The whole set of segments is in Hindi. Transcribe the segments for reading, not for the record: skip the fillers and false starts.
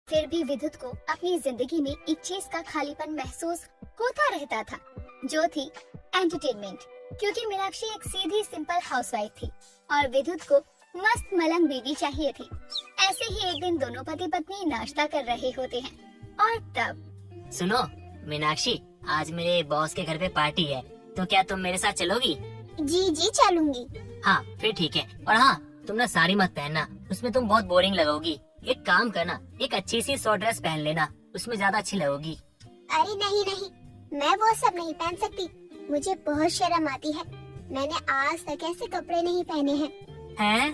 फिर भी विद्युत को अपनी जिंदगी में एक चीज का खालीपन महसूस होता रहता था, जो थी एंटरटेनमेंट। क्योंकि मीनाक्षी एक सीधी सिंपल हाउसवाइफ थी और विद्युत को मस्त मलंग बीवी चाहिए थी। ऐसे ही एक दिन दोनों पति पत्नी नाश्ता कर रहे होते हैं और तब सुनो मीनाक्षी, आज मेरे बॉस के घर पे पार्टी है, तो क्या तुम मेरे साथ चलोगी? जी जी चलूंगी। हाँ फिर ठीक है। और हाँ, तुम ना साड़ी मत पहनना, उसमें तुम बहुत बोरिंग लगोगी। एक काम करना, एक अच्छी सी शॉर्ट ड्रेस पहन लेना, उसमें ज्यादा अच्छी लगोगी। अरे नहीं नहीं, मैं वो सब नहीं पहन सकती, मुझे बहुत शर्म आती है। मैंने आज तक ऐसे कपड़े नहीं पहने हैं। हैं?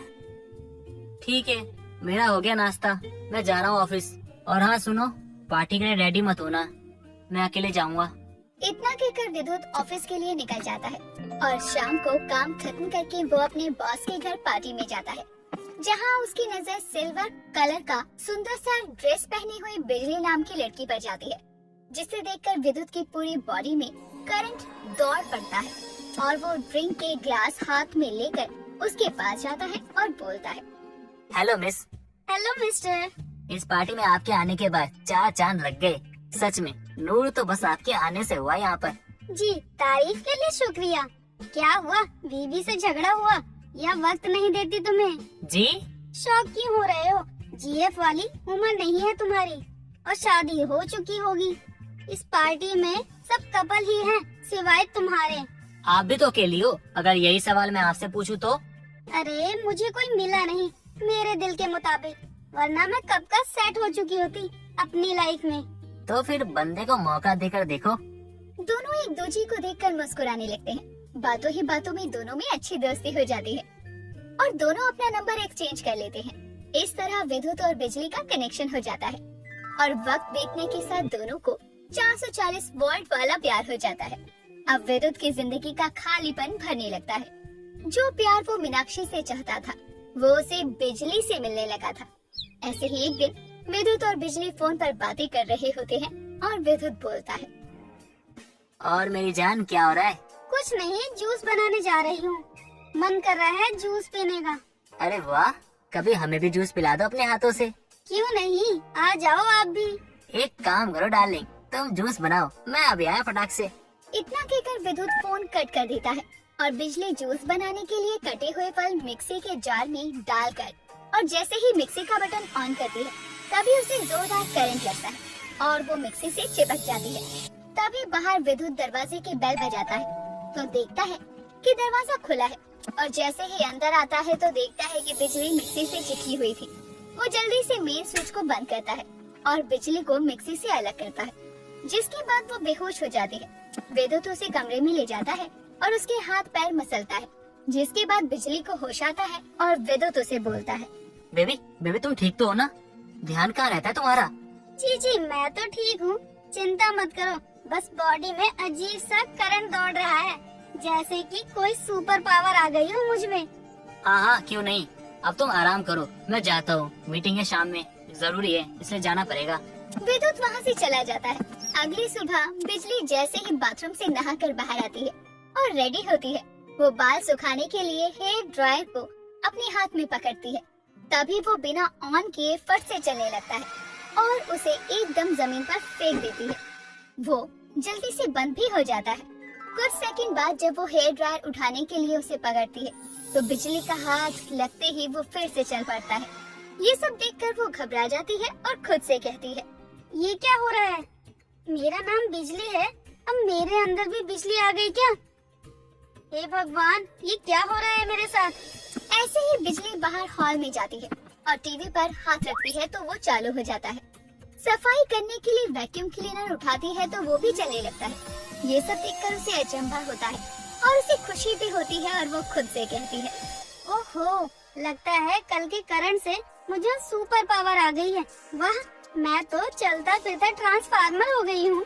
ठीक है, मेरा हो गया नाश्ता, मैं जा रहा हूँ ऑफिस। और हाँ सुनो, पार्टी के लिए रेडी मत होना, मैं अकेले जाऊँगा। इतना कहकर विद्युत ऑफिस के लिए निकल जाता है और शाम को काम खत्म करके वो अपने बॉस के घर पार्टी में जाता है, जहाँ उसकी नजर सिल्वर कलर का सुंदर सा ड्रेस पहनी हुई बिजली नाम की लड़की पर जाती है, जिसे देखकर विद्युत की पूरी बॉडी में करंट दौड़ पड़ता है और वो ड्रिंक के ग्लास हाथ में लेकर उसके पास जाता है और बोलता है, हेलो मिस। Hello mister. इस पार्टी में आपके आने के बाद 4 चांद लग गए। सच में नूर तो बस आपके आने से हुआ यहाँ पर। जी, तारीफ के लिए शुक्रिया। क्या हुआ, बीवी से झगड़ा हुआ या वक्त नहीं देती तुम्हें? जी? शौक क्यों हो रहे हो? जीएफ वाली उम्र नहीं है तुम्हारी और शादी हो चुकी होगी। इस पार्टी में सब कपल ही हैं, सिवाय तुम्हारे। आप भी तो अकेली हो, अगर यही सवाल मैं आपसे पूछूं तो? अरे मुझे कोई मिला नहीं मेरे दिल के मुताबिक, वरना मैं कब का सेट हो चुकी होती अपनी लाइफ में। तो फिर बंदे को मौका देकर देखो। दोनों एक दूसरे को देखकर मुस्कुराने लगते हैं। बातों ही बातों में दोनों में अच्छी दोस्ती हो जाती है और दोनों अपना नंबर एक्सचेंज कर लेते हैं। इस तरह विद्युत और बिजली का कनेक्शन हो जाता है और वक्त बीतने के साथ दोनों को 440 वोल्ट वाला प्यार हो जाता है। अब विद्युत की जिंदगी का खालीपन भरने लगता है। जो प्यार वो मीनाक्षी से चाहता था, वो उसे बिजली से मिलने लगा था। ऐसे ही एक दिन विद्युत और बिजली फोन पर बातें कर रहे होते हैं और विद्युत बोलता है, और मेरी जान क्या हो रहा है? कुछ नहीं, जूस बनाने जा रही हूँ। मन कर रहा है जूस पीने का। अरे वाह, कभी हमें भी जूस पिला दो अपने हाथों से। क्यों नहीं, आ जाओ आप भी। एक काम करो डार्लिंग, तुम जूस बनाओ, मैं अभी आया फटाक से। इतना कहकर विद्युत फोन कट कर देता है और बिजली जूस बनाने के लिए कटे हुए फल मिक्सी के जार में डालकर और जैसे ही मिक्सी का बटन ऑन करती है, तभी उसे जोरदार करंट लगता है और वो मिक्सी से चिपक जाती है। तभी बाहर विद्युत दरवाजे की बेल बजाता है तो देखता है कि दरवाजा खुला है और जैसे ही अंदर आता है तो देखता है कि बिजली मिक्सी से चिपकी हुई थी। वो जल्दी से मेन स्विच को बंद करता है और बिजली को मिक्सी से अलग करता है, जिसके बाद वो बेहोश हो जाती है। विद्युत उसे कमरे में ले जाता है और उसके हाथ पैर मसलता है, जिसके बाद बिजली को होश आता है और विद्युत उसे बोलता है, बेबी तुम ठीक तो हो ना? ध्यान कहाँ रहता है तुम्हारा? जी जी मैं तो ठीक हूँ, चिंता मत करो, बस बॉडी में अजीब सा करंट दौड़ रहा है, जैसे कि कोई सुपर पावर आ गई हो मुझ में। हाँ हाँ क्यों नहीं, अब तुम आराम करो, मैं जाता हूँ, मीटिंग है शाम में, जरूरी है इसलिए जाना पड़ेगा। विद्युत वहाँ से चला जाता है। अगली सुबह बिजली जैसे ही बाथरूम से नहाकर बाहर आती है और रेडी होती है, वो बाल सुखाने के लिए हेयर ड्रायर को अपने हाथ में पकड़ती है। तभी वो बिना ऑन किए फट से चलने लगता है और उसे एकदम जमीन पर फेंक देती है। वो जल्दी से बंद भी हो जाता है। कुछ सेकंड बाद जब वो हेयर ड्रायर उठाने के लिए उसे पकड़ती है तो बिजली का हाथ लगते ही वो फिर से चल पड़ता है। ये सब देखकर वो घबरा जाती है और खुद से कहती है, ये क्या हो रहा है? मेरा नाम बिजली है, अब मेरे अंदर भी बिजली आ गई क्या? हे भगवान, ये क्या हो रहा है मेरे साथ? ऐसे ही बिजली बाहर हॉल में जाती है और टीवी पर हाथ रखती है तो वो चालू हो जाता है। सफाई करने के लिए वैक्यूम क्लीनर उठाती है तो वो भी चलने लगता है। ये सब देखकर उसे अचंभा होता है और उसे खुशी भी होती है और वो खुद से कहती है, ओहो, लगता है कल के करंट से मुझे सुपर पावर आ गई है। वाह, मैं तो चलता फिरता ट्रांसफार्मर हो गई हूँ।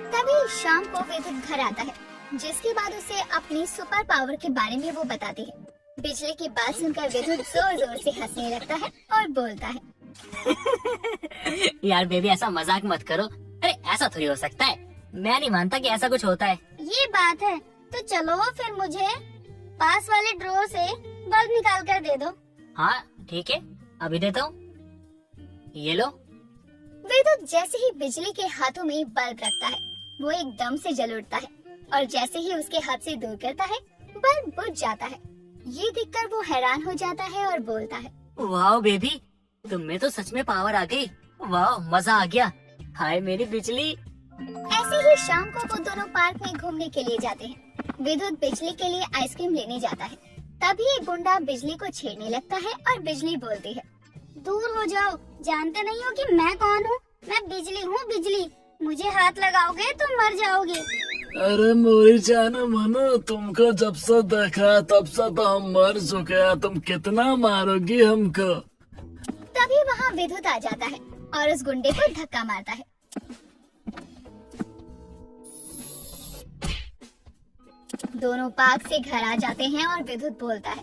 तभी शाम को विद्युत घर आता है, जिसके बाद उसे अपनी सुपर पावर के बारे में वो बताती है। बिजली की बात सुनकर विद्युत जोर जोर से हंसने लगता है और बोलता है, यार बेबी ऐसा मजाक मत करो, अरे ऐसा थोड़ी हो सकता है, मैं नहीं मानता कि ऐसा कुछ होता है। ये बात है तो चलो फिर मुझे पास वाले ड्रॉर से बल्ब निकाल कर दे दो। हाँ ठीक है, अभी देता हूँ, ये लो। विद्युत जैसे ही बिजली के हाथों में बल्ब रखता है, वो एकदम से जल उठता है और जैसे ही उसके हाथ से दूर करता है, बल्ब बुझ जाता है। ये देखकर वो हैरान हो जाता है और बोलता है, वाह बेबी, तुम्हें तो सच में पावर आ गई। वाह, मजा आ गया। हाय मेरी बिजली। ऐसे ही शाम को वो दोनों पार्क में घूमने के लिए जाते हैं। विद्युत बिजली के लिए आइसक्रीम लेने जाता है। तभी एक गुंडा बिजली को छेड़ने लगता है और बिजली बोलती है, दूर हो जाओ, जानते नहीं हो कि मैं कौन हूँ? मैं बिजली हूँ, बिजली। मुझे हाथ लगाओगे तो मर जाओगे। अरे मोरी जान मनो, तुमको जब से देखा तब से तो हम मर चुके हैं। तुम कितना मारोगी हमको? तभी वहाँ विद्युत आ जाता है और उस गुंडे को धक्का मारता है। दोनों पार्क से घर आ जाते हैं और विद्युत बोलता है,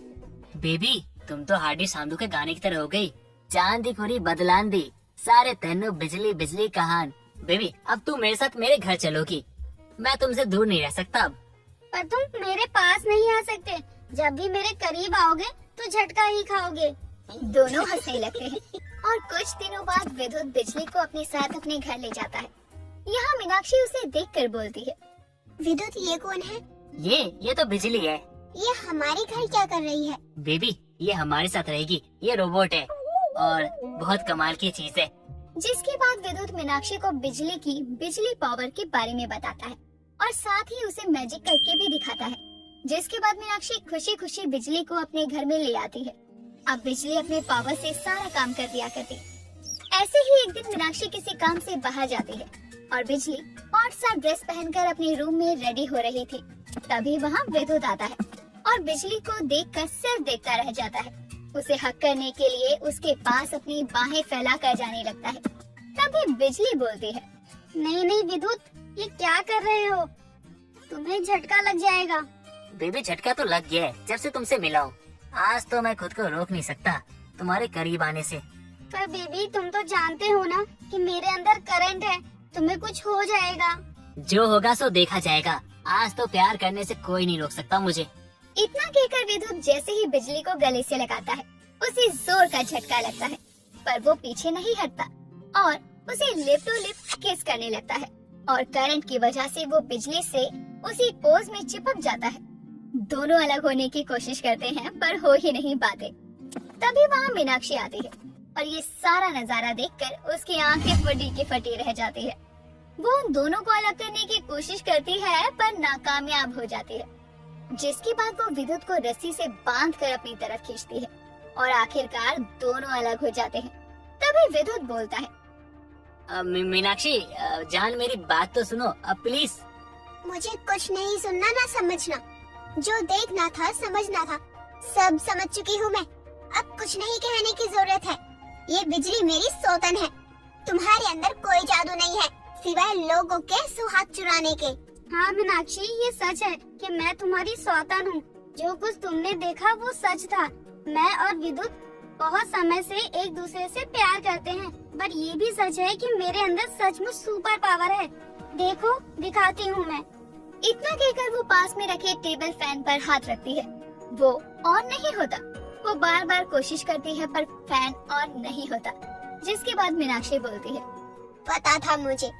बेबी, तुम तो हाडी सांधू के गाने की तरह हो गई। चांद दी खोरी बदलान दी, सारे तेनू बिजली बिजली कहान। बेबी, अब तू मेरे साथ मेरे घर चलोगी। मैं तुमसे दूर नहीं रह सकता अब। पर तुम मेरे पास नहीं आ सकते। जब भी मेरे करीब आओगे तो झटका ही खाओगे। दोनों हंसने लगते हैं और कुछ दिनों बाद विद्युत बिजली को अपने साथ अपने घर ले जाता है। यहाँ मीनाक्षी उसे देखकर बोलती है, विद्युत, ये कौन है? ये तो बिजली है। ये हमारे घर क्या कर रही है? बेबी, ये हमारे साथ रहेगी। ये रोबोट है और बहुत कमाल की चीज है। जिसके बाद विद्युत मीनाक्षी को बिजली पावर के बारे में बताता है और साथ ही उसे मैजिक करके भी दिखाता है। जिसके बाद मीनाक्षी खुशी खुशी बिजली को अपने घर में ले आती है। अब बिजली अपने पावर से सारा काम कर दिया करती। ऐसे ही एक दिन मीनाक्षी किसी काम से बाहर जाती है और बिजली हॉट सा ड्रेस पहनकर अपने रूम में रेडी हो रही थी। तभी वहाँ विद्युत आता है और बिजली को देखकर सिर्फ देखता रह जाता है। उसे हक करने के लिए उसके पास अपनी बाहें फैलाकर जाने लगता है। तभी बिजली बोलती है, नहीं नहीं विद्युत, ये क्या कर रहे हो? तुम्हें झटका लग जाएगा। बेबी, झटका तो लग गया है जब से तुमसे मिला हूँ। आज तो मैं खुद को रोक नहीं सकता तुम्हारे करीब आने से। पर बेबी, तुम तो जानते हो ना कि मेरे अंदर करंट है, तुम्हें कुछ हो जाएगा। जो होगा सो देखा जाएगा। आज तो प्यार करने से कोई नहीं रोक सकता मुझे। इतना कहकर विद्युत जैसे ही बिजली को गले से लगाता है, उसे जोर का झटका लगता है, पर वो पीछे नहीं हटता और उसे लिप टू लिप किस करने लगता है और करंट की वजह से वो बिजली से उसी पोज में चिपक जाता है। दोनों अलग होने की कोशिश करते हैं पर हो ही नहीं पाते। तभी वहाँ मीनाक्षी आती है और ये सारा नजारा देखकर उसकी आंखें फटी की फटी रह जाती है। वो उन दोनों को अलग करने की कोशिश करती है पर नाकामयाब हो जाती है। जिसके बाद वो विद्युत को रस्सी से बांधकर अपनी तरफ खींचती है और आखिरकार दोनों अलग हो जाते हैं। तभी विद्युत बोलता है, मीनाक्षी जान, मेरी बात तो सुनो अब प्लीज। मुझे कुछ नहीं सुनना ना समझना। जो देखना था समझना था, सब समझ चुकी हूँ मैं। अब कुछ नहीं कहने की जरूरत है। ये बिजली मेरी सौतन है। तुम्हारे अंदर कोई जादू नहीं है सिवाय लोगों के सुहाग चुराने के। हाँ मीनाक्षी, ये सच है कि मैं तुम्हारी सौतन हूँ। जो कुछ तुमने देखा वो सच था। मैं और विद्युत बहुत समय से एक दूसरे से प्यार करते हैं, पर ये भी सच है कि मेरे अंदर सचमुच सुपर पावर है। देखो, दिखाती हूँ मैं। इतना कहकर वो पास में रखे टेबल फैन पर हाथ रखती है। वो ऑन नहीं होता। वो बार बार कोशिश करती है पर फैन ऑन नहीं होता। जिसके बाद मीनाक्षी बोलती है, पता था मुझे,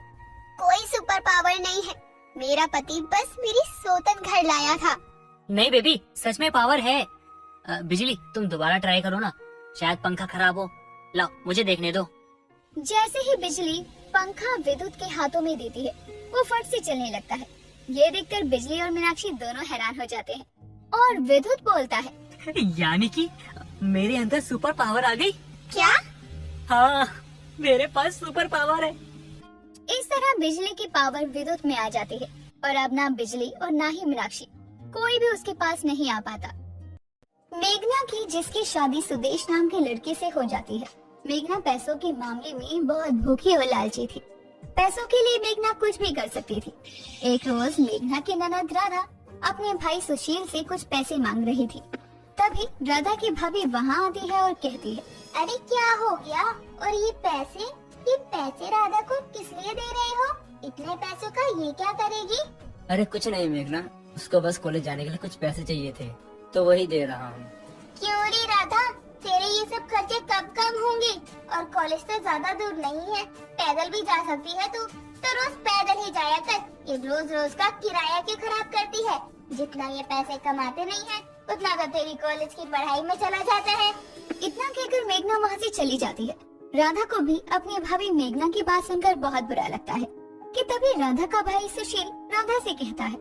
कोई सुपर पावर नहीं है। मेरा पति बस मेरी सौतन घर लाया था। नहीं बेबी, सच में पावर है। बिजली, तुम दोबारा ट्राई करो ना, शायद पंखा खराब हो। लाओ, मुझे देखने दो। जैसे ही बिजली पंखा विद्युत के हाथों में देती है, वो फट से चलने लगता है। ये देखकर बिजली और मीनाक्षी दोनों हैरान हो जाते हैं और विद्युत बोलता है, यानी कि मेरे अंदर सुपर पावर आ गई। क्या? हाँ, मेरे पास सुपर पावर है। इस तरह बिजली की पावर विद्युत में आ जाती है और अब ना बिजली और ना ही मीनाक्षी, कोई भी उसके पास नहीं आ पाता। मेघना की, जिसकी शादी सुदेश नाम के लड़के से हो जाती है। मेघना पैसों के मामले में बहुत भूखी और लालची थी। पैसों के लिए मेघना कुछ भी कर सकती थी। एक रोज मेघना की ननद राधा अपने भाई सुशील से कुछ पैसे मांग रही थी। तभी राधा की भाभी वहाँ आती है और कहती है, अरे क्या हो गया? और ये पैसे राधा को किस लिए दे रहे हो? इतने पैसों का ये क्या करेगी? अरे कुछ नहीं मेघना, उसको बस कॉलेज जाने के लिए कुछ पैसे चाहिए थे तो वही दे रहा हूँ। क्यों रे राधा, तेरे ये सब खर्चे कब कम होंगे? और कॉलेज तो ज्यादा दूर नहीं है, पैदल भी जा सकती है तू। तो रोज पैदल ही जाया कर। ये रोज रोज का किराया क्यों खराब करती है? जितना ये पैसे कमाते नहीं है उतना तो तेरी कॉलेज की पढ़ाई में चला जाता है। इतना कहकर मेघना वहाँ से चली जाती है। राधा को भी अपनी भाभी मेघना की बात सुनकर बहुत बुरा लगता है कि तभी राधा का भाई सुशील राधा से कहता है,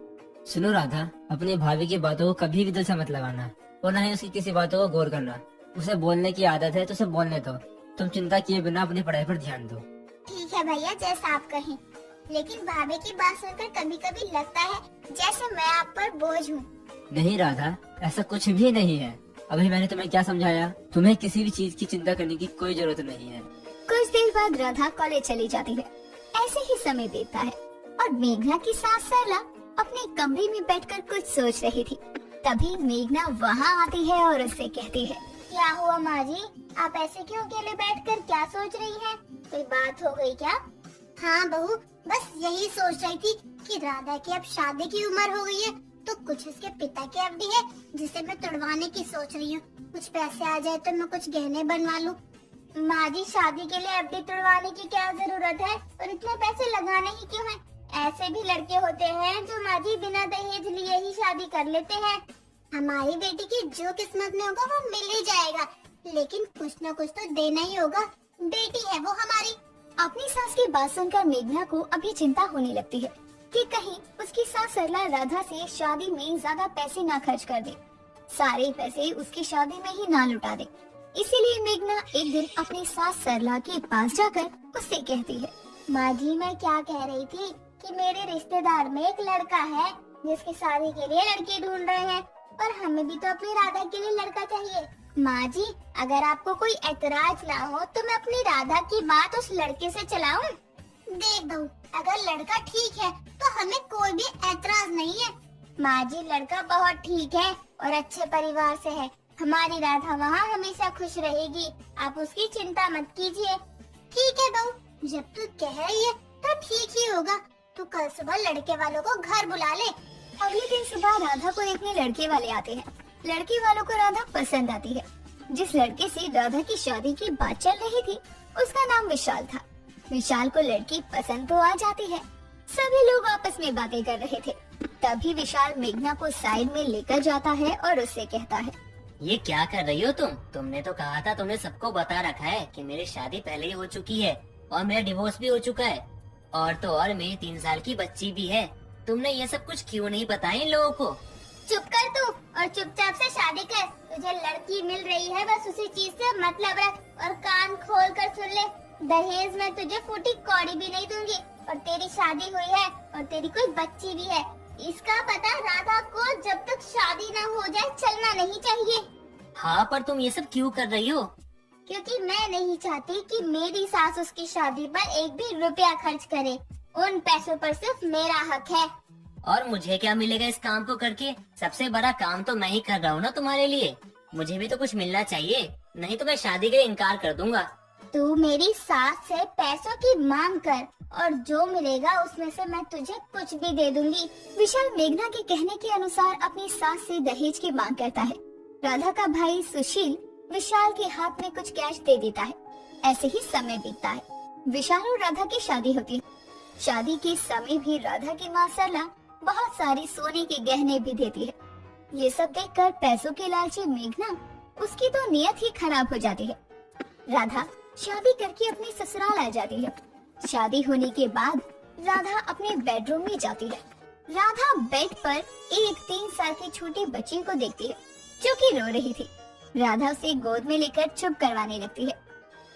सुनो राधा, अपनी भाभी की बातों को कभी भी दिल से मत लगाना और न ही उसकी किसी बातों को गौर करना। उसे बोलने की आदत है तो उसे बोलने दो। तुम चिंता किए बिना अपनी पढ़ाई पर ध्यान दो। ठीक है भैया, जैसा आप कहें। लेकिन भाभी की बात सुनकर कभी कभी लगता है जैसे मैं आप पर बोझ हूँ। नहीं राधा, ऐसा कुछ भी नहीं है। अभी मैंने तुम्हें क्या समझाया? तुम्हें किसी भी चीज की चिंता करने की कोई जरूरत नहीं है। कुछ देर बाद राधा कॉलेज चली जाती है। ऐसे ही समय बीतता है और मेघना की सास सरला अपने कमरे में बैठकर कुछ सोच रही थी। तभी मेघना वहाँ आती है और उससे कहती है, क्या हुआ माँ जी, आप ऐसे क्यों अकेले बैठकर क्या सोच रही हैं? कोई बात हो गई क्या? हाँ बहू, बस यही सोच रही थी कि राधा की अब शादी की उम्र हो गई है तो कुछ इसके पिता की एफडी है जिसे मैं तुड़वाने की सोच रही हूँ। कुछ पैसे आ जाए तो मैं कुछ गहने बनवा लूँ। माँ जी, शादी के लिए एफडी तुड़वाने की क्या जरूरत है और इतने पैसे लगाने ही क्यों हैं? ऐसे भी लड़के होते हैं जो माँ जी बिना दहेज लिए ही शादी कर लेते हैं। हमारी बेटी की जो किस्मत में होगा वो मिल ही जाएगा, लेकिन कुछ न कुछ तो देना ही होगा। बेटी है वो हमारी। अपनी सास की बात सुनकर मेघना को अभी चिंता होने लगती है कि कहीं उसकी सास सरला राधा से शादी में ज्यादा पैसे ना खर्च कर दे, सारे पैसे उसकी शादी में ही ना लुटा दे। इसीलिए मेघना एक दिन अपनी सास सरला के पास जाकर उससे कहती है, माँ जी, मैं क्या कह रही थी कि मेरे रिश्तेदार में एक लड़का है जिसकी शादी के लिए लड़की ढूंढ रहे हैं और हमें भी तो अपनी राधा के लिए लड़का चाहिए। माँ जी, अगर आपको कोई ऐतराज ना हो तो मैं अपनी राधा की बात उस लड़के से चलाऊं? देख बहू, अगर लड़का ठीक है तो हमें कोई भी ऐतराज नहीं है। माँ जी, लड़का बहुत ठीक है और अच्छे परिवार से है। हमारी राधा वहाँ हमेशा खुश रहेगी, आप उसकी चिंता मत कीजिए। ठीक है बहू, जब तू कह रही है तो ठीक ही होगा। तू कल सुबह लड़के वालों को घर बुला ले। अगले दिन सुबह राधा को देखने लड़के वाले आते हैं। लड़के वालों को राधा पसंद आती है। जिस लड़के से राधा की शादी की बात चल रही थी उसका नाम विशाल था। विशाल को लड़की पसंद तो आ जाती है। सभी लोग आपस में बातें कर रहे थे। तभी विशाल मेघना को साइड में लेकर जाता है और उससे कहता है, ये क्या कर रही हो तुम? तुमने तो कहा था, तुमने सबको बता रखा है कि मेरी शादी पहले ही हो चुकी है और मेरा डिवोर्स भी हो चुका है और तो और मेरी 3 साल की बच्ची भी है। तुमने ये सब कुछ क्यों नहीं बताया इन लोगों को? चुप कर तू और चुपचाप से शादी कर। तुझे लड़की मिल रही है, बस उसी चीज से मतलब रख और कान खोल कर सुन ले। दहेज में तुझे फूटी कौड़ी भी नहीं दूंगी और तेरी शादी हुई है और तेरी कोई बच्ची भी है। इसका पता राधा को जब तक शादी ना हो जाए चलना नहीं चाहिए। हाँ, पर तुम ये सब क्यों कर रही हो? क्योंकि मैं नहीं चाहती कि मेरी सास उसकी शादी पर एक भी रुपया खर्च करे। उन पैसों पर सिर्फ मेरा हक है। और मुझे क्या मिलेगा इस काम को करके? सबसे बड़ा काम तो मैं ही कर रहा हूँ ना तुम्हारे लिए। मुझे भी तो कुछ मिलना चाहिए, नहीं तो मैं शादी के लिए इनकार कर दूंगा। तू मेरी सास से पैसों की मांग कर और जो मिलेगा उसमें से मैं तुझे कुछ भी दे दूंगी। विशाल मेघना के कहने के अनुसार अपनी सास से दहेज की मांग करता है। राधा का भाई सुशील विशाल के हाथ में कुछ कैश दे देता है। ऐसे ही समय बीतता है। विशाल और राधा की शादी होती है। शादी के समय भी राधा की माँ सरला बहुत सारे सोने के गहने भी देती है। ये सब देखकर पैसों के लालची मेघना उसकी तो नियत ही खराब हो जाती है। राधा शादी करके अपने ससुराल आ जाती है। शादी होने के बाद राधा अपने बेडरूम में जाती है। राधा बेड पर एक 3 साल की छोटी बच्ची को देखती है जो कि रो रही थी। राधा उसे गोद में लेकर चुप करवाने लगती है।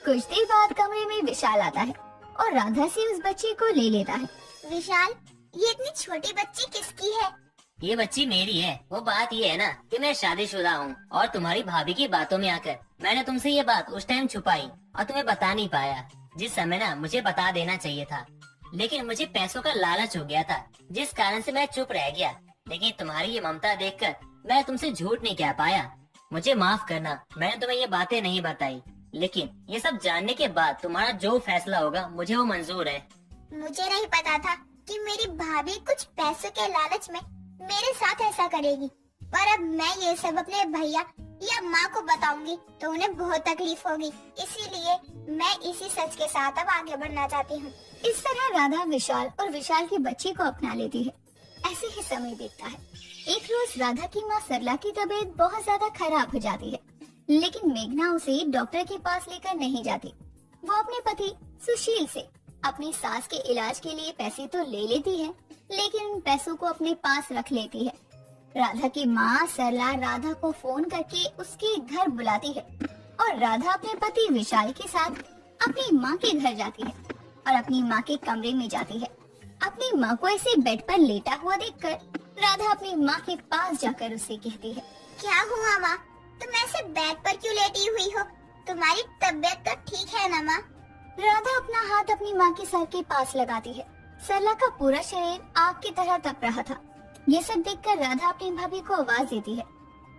कुछ देर बाद कमरे में विशाल आता है और राधा से उस बच्ची को ले लेता है। विशाल, ये इतनी छोटी बच्ची किसकी है? ये बच्ची मेरी है। वो बात ये है ना कि मैं शादीशुदा हूँ और तुम्हारी भाभी की बातों में आकर मैंने तुमसे ये बात उस टाइम छुपाई और तुम्हें बता नहीं पाया, जिस समय ना मुझे बता देना चाहिए था। लेकिन मुझे पैसों का लालच हो गया था, जिस कारण से मैं चुप रह गया। लेकिन तुम्हारी ये ममता देखकर मैं तुमसे झूठ नहीं कह पाया। मुझे माफ करना, मैंने तुम्हें ये बातें नहीं बताई। लेकिन ये सब जानने के बाद तुम्हारा जो फैसला होगा मुझे वो मंजूर है। मुझे नहीं पता था कि मेरी भाभी कुछ पैसों के लालच में मेरे साथ ऐसा करेगी, पर अब मैं ये सब अपने भैया या माँ को बताऊंगी तो उन्हें बहुत तकलीफ होगी। इसीलिए मैं इसी सच के साथ अब आगे बढ़ना चाहती हूँ। इस तरह राधा विशाल और विशाल की बच्ची को अपना लेती है। ऐसे ही समय बीतता है। एक रोज राधा की माँ सरला की तबीयत बहुत ज्यादा खराब हो जाती है, लेकिन मेघना उसे डॉक्टर के पास लेकर नहीं जाती। वो अपने पति सुशील से अपनी सास के इलाज के लिए पैसे तो ले लेती है, लेकिन उन पैसों को अपने पास रख लेती है। राधा की माँ सरला राधा को फोन करके उसके घर बुलाती है और राधा अपने पति विशाल के साथ अपनी माँ के घर जाती है और अपनी माँ के कमरे में जाती है। अपनी माँ को ऐसे बेड पर लेटा हुआ देखकर राधा अपनी माँ के पास जाकर उससे कहती है, क्या हुआ माँ, तुम ऐसे बेड पर क्यों लेटी हुई हो? तुम्हारी तबीयत तो ठीक है ना माँ? राधा अपना हाथ अपनी माँ के सर के पास लगाती है। सरला का पूरा शरीर आग की तरह तप रहा था। ये सब देखकर राधा अपनी भाभी को आवाज देती है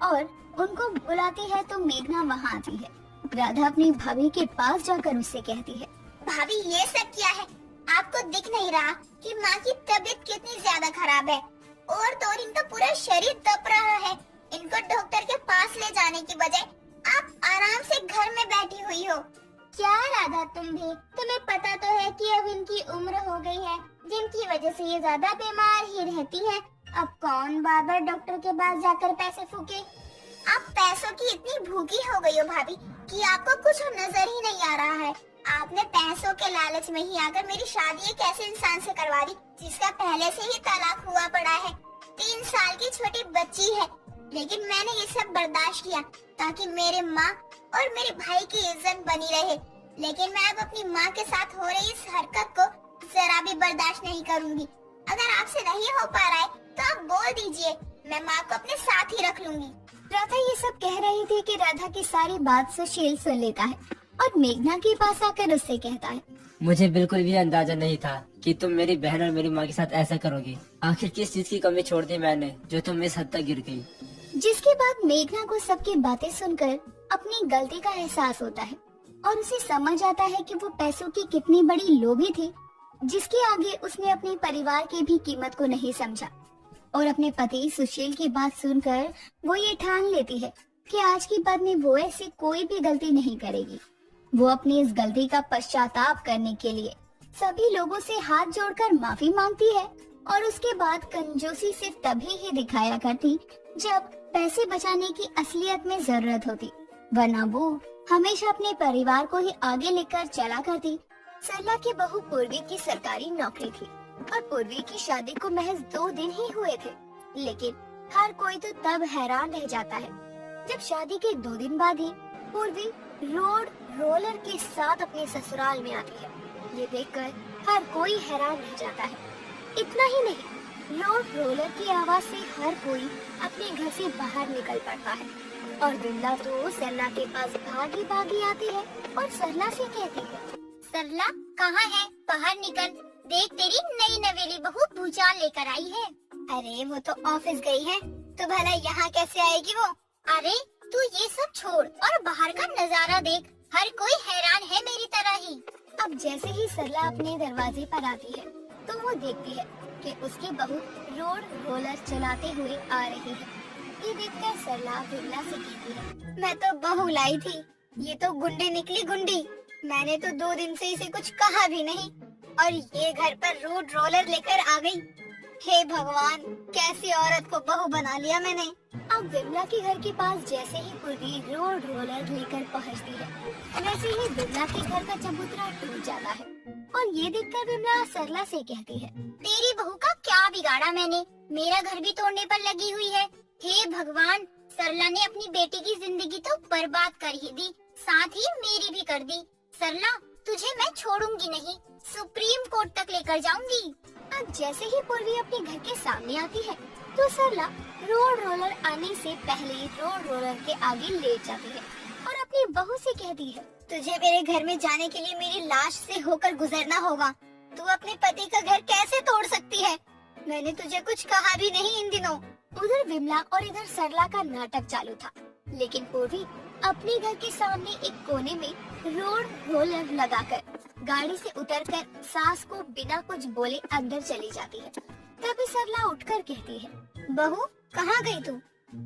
और उनको बुलाती है तो मेघना वहाँ आती है। राधा अपनी भाभी के पास जाकर उससे कहती है, भाभी ये सब क्या है? आपको दिख नहीं रहा कि माँ की तबीयत कितनी ज्यादा खराब है और 2 दिन तो पूरा शरीर तप रहा है। इनको डॉक्टर के पास ले जाने की बजाय आप आराम से घर में बैठी हुई हो। क्या राधा तुम भी? तुम्हें पता तो है कि अब इनकी उम्र हो गई है, जिनकी वजह से ये ज्यादा बीमार ही रहती है। अब कौन बार बार डॉक्टर के पास जाकर पैसे फूके? आप पैसों की इतनी भूखी हो गई हो भाभी कि आपको कुछ नजर ही नहीं आ रहा है। आपने पैसों के लालच में ही आकर मेरी शादी एक ऐसे इंसान से करवा दी जिसका पहले से ही तलाक हुआ पड़ा है। 3 साल की छोटी बच्ची है, लेकिन मैंने ये सब बर्दाश्त किया ताकि मेरे माँ और मेरे भाई की इज्जत बनी रहे। लेकिन मैं अब अपनी माँ के साथ हो रही इस हरकत को जरा भी बर्दाश्त नहीं करूँगी। अगर आपसे नहीं हो पा रहा है तो आप बोल दीजिए, मैं माँ को अपने साथ ही रख लूंगी। राधा ये सब कह रही थी कि राधा की सारी बात सुशील सुन लेता है और मेघना के पास आकर उससे कहता है, मुझे बिल्कुल भी अंदाजा नहीं था कि तुम मेरी बहन और मेरी माँ के साथ ऐसा करोगी। आखिर किस चीज की कमी छोड़ दी मैंने जो तुम इस हद तक गिर गई? जिसके बाद मेघना को सबकी बातें सुनकर अपनी गलती का एहसास होता है और उसे समझ आता है कि वो पैसों की कितनी बड़ी लोभी थी, जिसके आगे उसने अपने परिवार की भी कीमत को नहीं समझा। और अपने पति सुशील की बात सुनकर वो ये ठान लेती है कि आज के बाद में वो ऐसी कोई भी गलती नहीं करेगी। वो अपनी इस गलती का पश्चाताप करने के लिए सभी लोगों से हाथ जोड़कर माफी मांगती है और उसके बाद कंजूसी सिर्फ तभी ही दिखाया करती जब पैसे बचाने की असलियत में जरूरत होती, वरना वो हमेशा अपने परिवार को ही आगे लेकर चला करती। सरला की बहू पूर्वी की सरकारी नौकरी थी और पूर्वी की शादी को महज 2 दिन ही हुए थे, लेकिन हर कोई तो तब हैरान रह जाता है जब शादी के 2 दिन बाद ही पूर्वी रोड रोलर के साथ अपने ससुराल में आती है। ये देखकर हर कोई हैरान रह जाता है। इतना ही नहीं, रोड रोलर की आवाज से हर कोई अपने घर से बाहर निकल पड़ता है और विमला तो सरला के पास भागी भागी आती है और सरला से कहती है, सरला कहाँ है? बाहर निकल, देख तेरी नई नवेली बहू भूचाल लेकर आई है। अरे वो तो ऑफिस गई है, तो भला यहाँ कैसे आएगी वो? अरे तू ये सब छोड़ और बाहर का नजारा देख, हर कोई हैरान है मेरी तरह ही। अब जैसे ही सरला अपने दरवाजे पर आती है तो वो देखती है कि उसकी बहू रोड रोलर चलाते हुए आ रही है। ये देखकर सरला विमला से कहती है, मैं तो बहू लाई थी, ये तो गुंडे निकली गुंडी। मैंने तो 2 दिन से इसे कुछ कहा भी नहीं और ये घर पर रोड रोलर लेकर आ गई। हे भगवान, कैसी औरत को बहू बना लिया मैंने। अब विमला के घर के पास जैसे ही पूर्वी रोड रोलर लेकर पहुंचती है, वैसे ही विमला के घर का चबूतरा टूट जाता है और ये देखकर विमला सरला से कहती है, तेरी बहू का क्या बिगाड़ा मैंने? मेरा घर भी तोड़ने पर लगी हुई है। हे भगवान, सरला ने अपनी बेटी की जिंदगी तो बर्बाद कर ही दी, साथ ही मेरी भी कर दी। सरला, तुझे मैं छोड़ूंगी नहीं, सुप्रीम कोर्ट तक लेकर जाऊंगी। अब जैसे ही पूर्वी अपने घर के सामने आती है तो सरला रोड रोलर आने से पहले रोड रोलर के आगे लेट जाती है और अपनी बहू से कहती है, तुझे मेरे घर में जाने के लिए मेरी लाश से होकर गुजरना होगा। तू अपने पति का घर कैसे तोड़ सकती है? मैंने तुझे कुछ कहा भी नहीं इन दिनों। उधर विमला और इधर सरला का नाटक चालू था, लेकिन पूर्वी अपने घर के सामने एक कोने में रोड रोलर लगाकर गाड़ी से उतरकर सास को बिना कुछ बोले अंदर चली जाती है। तभी सरला उठकर कहती है, बहू कहाँ गई तू?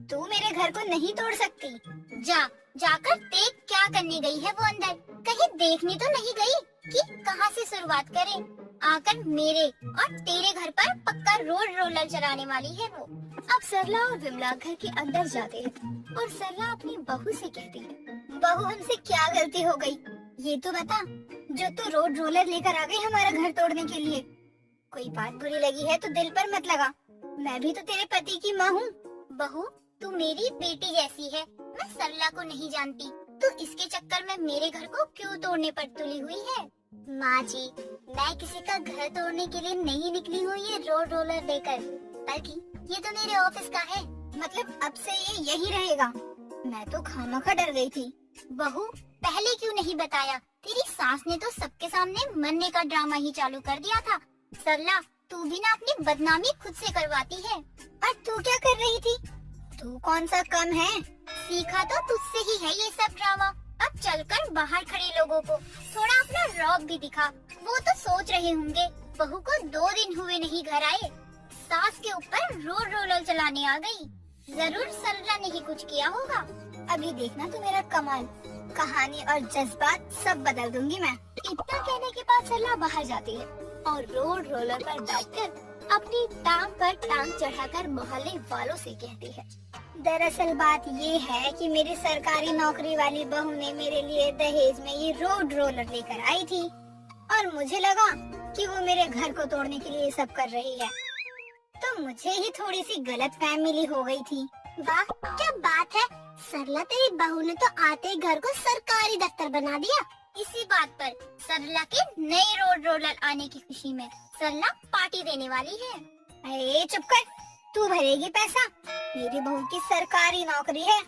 तू मेरे घर को नहीं तोड़ सकती। जाकर देख क्या करने गई है वो अंदर। कहीं देखने तो नहीं गई कि कहाँ से शुरुआत करे। आकर मेरे और तेरे घर पर पक्का रोड रोलर चलाने वाली है वो। अब सरला और विमला घर के अंदर जाते हैं और सरला अपनी बहू से कहती है, बहू हमसे क्या गलती हो गई ये तो बता, जो तू रोड रोलर लेकर आ गई हमारा घर तोड़ने के लिए। कोई बात बुरी लगी है तो दिल पर मत लगा, मैं भी तो तेरे पति की माँ हूँ। बहू तू मेरी बेटी जैसी है, मैं सरला को नहीं जानती। तू इसके चक्कर में मेरे घर को क्यों तोड़ने पर तुली हुई है? माँ जी, मैं किसी का घर तोड़ने के लिए नहीं निकली हूँ ये रोड रोलर लेकर, बल्कि ये तो मेरे ऑफिस का है। मतलब अब से ये यही रहेगा? मैं तो खामखा डर गई थी। बहू पहले क्यों नहीं बताया? तेरी सास ने तो सबके सामने मरने का ड्रामा ही चालू कर दिया था। सरला तू भी ना अपनी बदनामी खुद से करवाती है। और तू क्या कर रही थी? तू कौन सा कम है? सीखा तो तुझसे ही है ये सब ड्रामा। अब चलकर बाहर खड़े लोगों को थोड़ा अपना रौब भी दिखा। वो तो सोच रहे होंगे बहू को 2 दिन हुए नहीं घर आए, सास के ऊपर रोड रोलर चलाने आ गई। जरूर सरला ने ही कुछ किया होगा। अभी देखना तू मेरा कमाल, कहानी और जज्बात सब बदल दूंगी मैं। इतना कहने के बाद सरला बाहर जाती है और रोड रोलर पर बैठकर अपनी टांग पर टांग चढ़ाकर मोहल्ले वालों से कहती है, दरअसल बात ये है कि मेरी सरकारी नौकरी वाली बहू ने मेरे लिए दहेज में ये रोड रोलर लेकर आई थी और मुझे लगा कि वो मेरे घर को तोड़ने के लिए ये सब कर रही है, तो मुझे ही थोड़ी सी गलत फहमी हो गई थी। वाह क्या बात है, सरला तेरी बहू ने तो आते ही घर को सरकारी दफ्तर बना दिया। इसी बात पर सरला के नए रोड रोलर आने की खुशी में सरला पार्टी देने वाली है। अरे चुप कर, तू भरेगी पैसा? मेरी बहू की सरकारी नौकरी है,